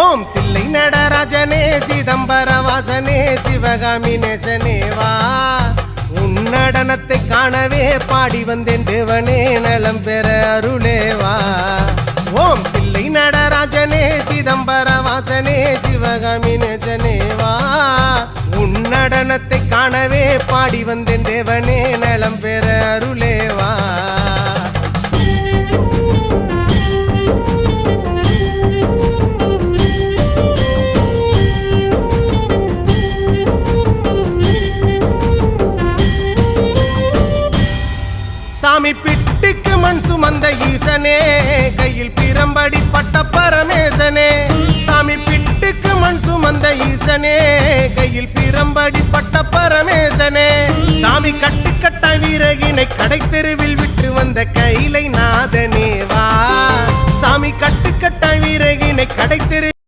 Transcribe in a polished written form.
ஓம் தில்லை நடராஜனே சிதம்பர வாசனே சிவகாமி நேசனே வா உன் நடனத்தை காணவே பாடி வந்தேன் தேவனே நலம் பெற அருளேவா ஓம் தில்லை நடராஜனே சிதம்பர வாசனே சிவகாமி நேசனே வா உன் நடனத்தை காணவே பாடி வந்தேன் தேவனே நலம் பெற அருளேவா சாமி பிட்டுக்கு மண் சுமந்த ஈசனே கையில் பிரம்படி பட்ட பரமேசனே சாமி பிட்டுக்கு மண் சுமந்த ஈசனே கையில் பிரம்படி பட்ட பரமேசனே சாமி கட்டுக்கட்ட வீரகினை கடை தெருவில் விட்டு வந்த கைலை நாதனே வா சாமி கட்டுக்கட்ட வீரகினை கடை தெரு